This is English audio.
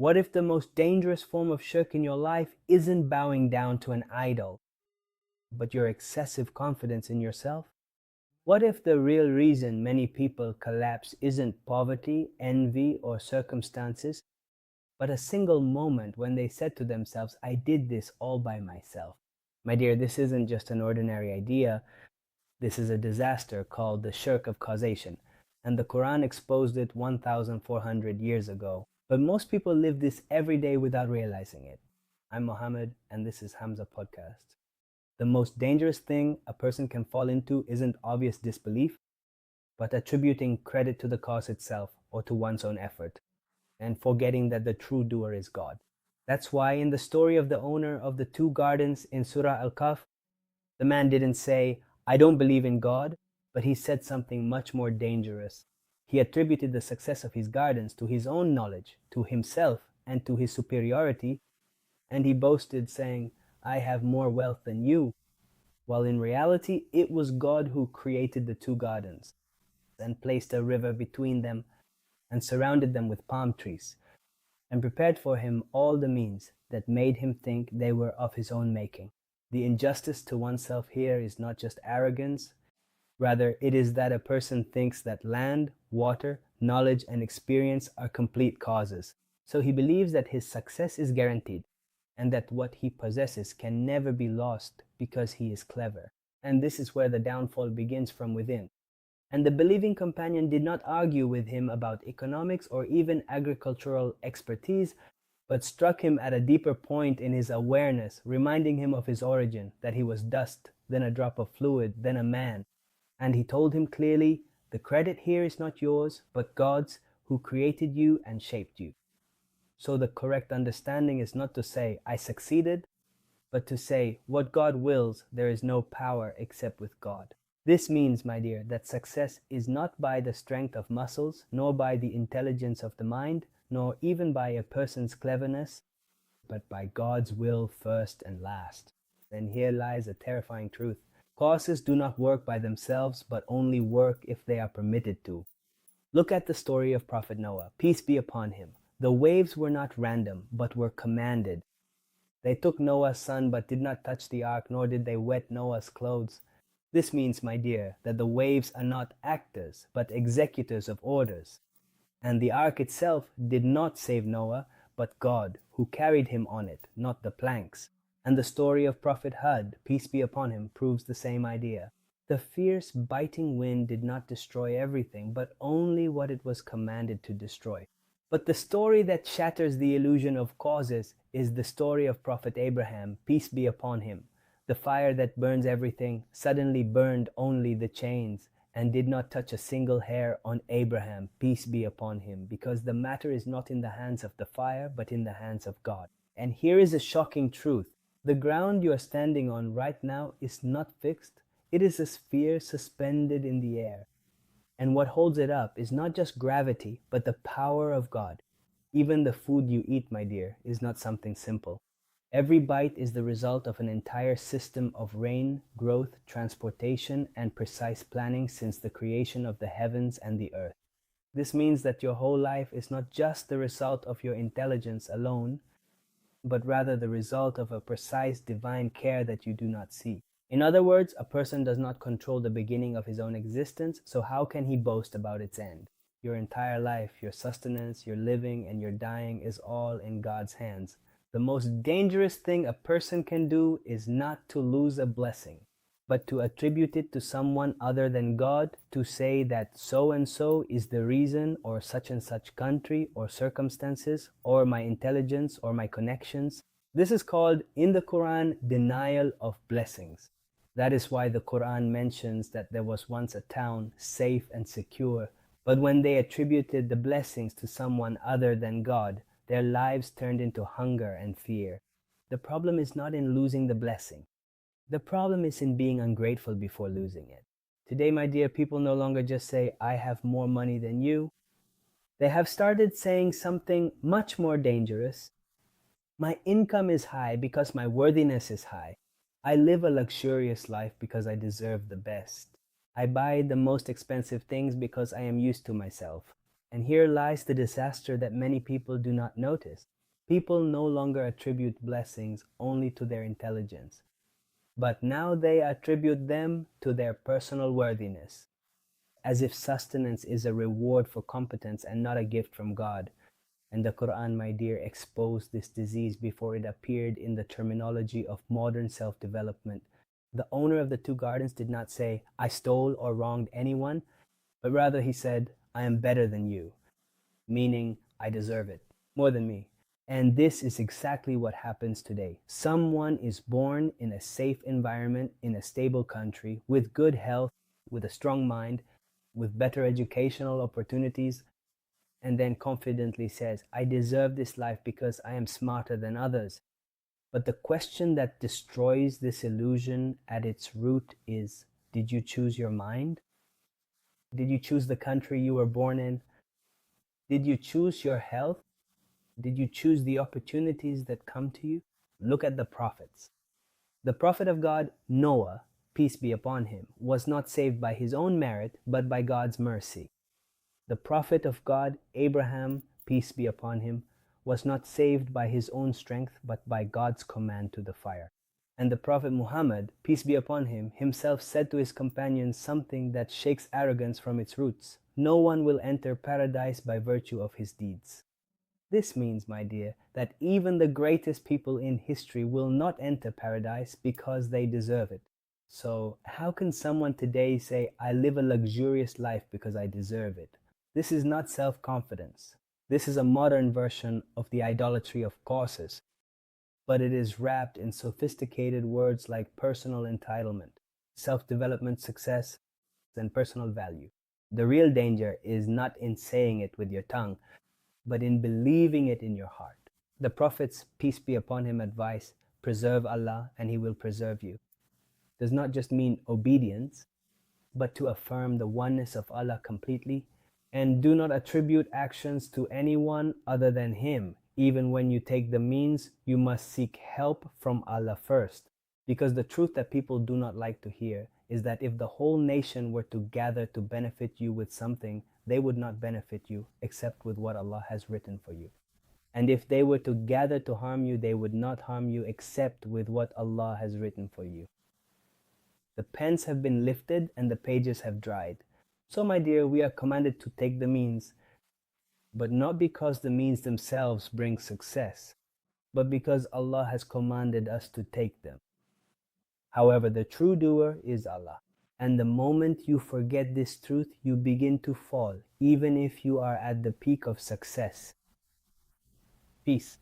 What if the most dangerous form of shirk in your life isn't bowing down to an idol, but your excessive confidence in yourself? What if the real reason many people collapse isn't poverty, envy, or circumstances, but a single moment when they said to themselves, I did this all by myself? My dear, this isn't just an ordinary idea. This is a disaster called the Shirk of causation, and the Qur'an exposed it 1,400 years ago. But most people live this every day without realizing it. I'm Mohammed, and this is Hamza Podcast. The most dangerous thing a person can fall into isn't obvious disbelief, but attributing credit to the cause itself or to one's own effort, and forgetting that the true doer is God. That's why in the story of the owner of the two gardens in Surah Al-Kahf, the man didn't say, I don't believe in God, but he said something much more dangerous. He attributed the success of his gardens to his own knowledge, to himself, and to his superiority, and he boasted, saying, I have more wealth than you, while in reality it was God who created the two gardens and placed a river between them and surrounded them with palm trees and prepared for him all the means that made him think they were of his own making. The injustice to oneself here is not just arrogance, rather it is that a person thinks that land, water, knowledge, and experience are complete causes. So he believes that his success is guaranteed, and that what he possesses can never be lost because he is clever. And this is where the downfall begins, from within. And the believing companion did not argue with him about economics or even agricultural expertise, but struck him at a deeper point in his awareness, reminding him of his origin, that he was dust, then a drop of fluid, then a man. And he told him clearly, the credit here is not yours, but God's, who created you and shaped you. So the correct understanding is not to say, I succeeded, but to say, what God wills, there is no power except with God. This means, my dear, that success is not by the strength of muscles, nor by the intelligence of the mind, nor even by a person's cleverness, but by God's will first and last. And here lies a terrifying truth. Causes do not work by themselves, but only work if they are permitted to. Look at the story of Prophet Noah, peace be upon him. The waves were not random, but were commanded. They took Noah's son, but did not touch the ark, nor did they wet Noah's clothes. This means, my dear, that the waves are not actors, but executors of orders. And the ark itself did not save Noah, but God, who carried him on it, not the planks. And the story of Prophet Hud, peace be upon him, proves the same idea. The fierce, biting wind did not destroy everything, but only what it was commanded to destroy. But the story that shatters the illusion of causes is the story of Prophet Abraham, peace be upon him. The fire that burns everything suddenly burned only the chains and did not touch a single hair on Abraham, peace be upon him, because the matter is not in the hands of the fire, but in the hands of God. And here is a shocking truth. The ground you are standing on right now is not fixed. It is a sphere suspended in the air. And what holds it up is not just gravity, but the power of God. Even the food you eat, my dear, is not something simple. Every bite is the result of an entire system of rain, growth, transportation, and precise planning since the creation of the heavens and the earth. This means that your whole life is not just the result of your intelligence alone, but rather the result of a precise divine care that you do not see. In other words, a person does not control the beginning of his own existence, so how can he boast about its end? Your entire life, your sustenance, your living, and your dying is all in God's hands. The most dangerous thing a person can do is not to lose a blessing, but to attribute it to someone other than God, to say that so and so is the reason, or such and such country, or circumstances, or my intelligence, or my connections. This is called, in the Qur'an, denial of blessings. That is why the Qur'an mentions that there was once a town, safe and secure, but when they attributed the blessings to someone other than God, their lives turned into hunger and fear. The problem is not in losing the blessing. The problem is in being ungrateful before losing it. Today, my dear, people no longer just say, I have more money than you. They have started saying something much more dangerous. My income is high because my worthiness is high. I live a luxurious life because I deserve the best. I buy the most expensive things because I am used to myself. And here lies the disaster that many people do not notice. People no longer attribute blessings only to their intelligence, but now they attribute them to their personal worthiness, as if sustenance is a reward for competence and not a gift from God. And the Qur'an, my dear, exposed this disease before it appeared in the terminology of modern self-development. The owner of the two gardens did not say, I stole or wronged anyone, but rather he said, I am better than you, meaning I deserve it more than me. And this is exactly what happens today. Someone is born in a safe environment, in a stable country, with good health, with a strong mind, with better educational opportunities, and then confidently says, I deserve this life because I am smarter than others. But the question that destroys this illusion at its root is, did you choose your mind? Did you choose the country you were born in? Did you choose your health? Did you choose the opportunities that come to you? Look at the prophets. The prophet of God, Noah, peace be upon him, was not saved by his own merit, but by God's mercy. The prophet of God, Abraham, peace be upon him, was not saved by his own strength, but by God's command to the fire. And the prophet Muhammad, peace be upon him, himself said to his companions something that shakes arrogance from its roots. No one will enter paradise by virtue of his deeds. This means, my dear, that even the greatest people in history will not enter paradise because they deserve it. So, how can someone today say, I live a luxurious life because I deserve it? This is not self-confidence. This is a modern version of the idolatry of causes, but it is wrapped in sophisticated words like personal entitlement, self-development, success, and personal value. The real danger is not in saying it with your tongue, but in believing it in your heart. The Prophet's, peace be upon him, advice, preserve Allah and He will preserve you, does not just mean obedience, but to affirm the oneness of Allah completely, and do not attribute actions to anyone other than Him. Even when you take the means, you must seek help from Allah first. Because the truth that people do not like to hear is that if the whole nation were to gather to benefit you with something, they would not benefit you except with what Allah has written for you. And if they were to gather to harm you, they would not harm you except with what Allah has written for you. The pens have been lifted and the pages have dried. So, my dear, we are commanded to take the means, but not because the means themselves bring success, but because Allah has commanded us to take them. However, the true doer is Allah. And the moment you forget this truth, you begin to fall, even if you are at the peak of success. Peace.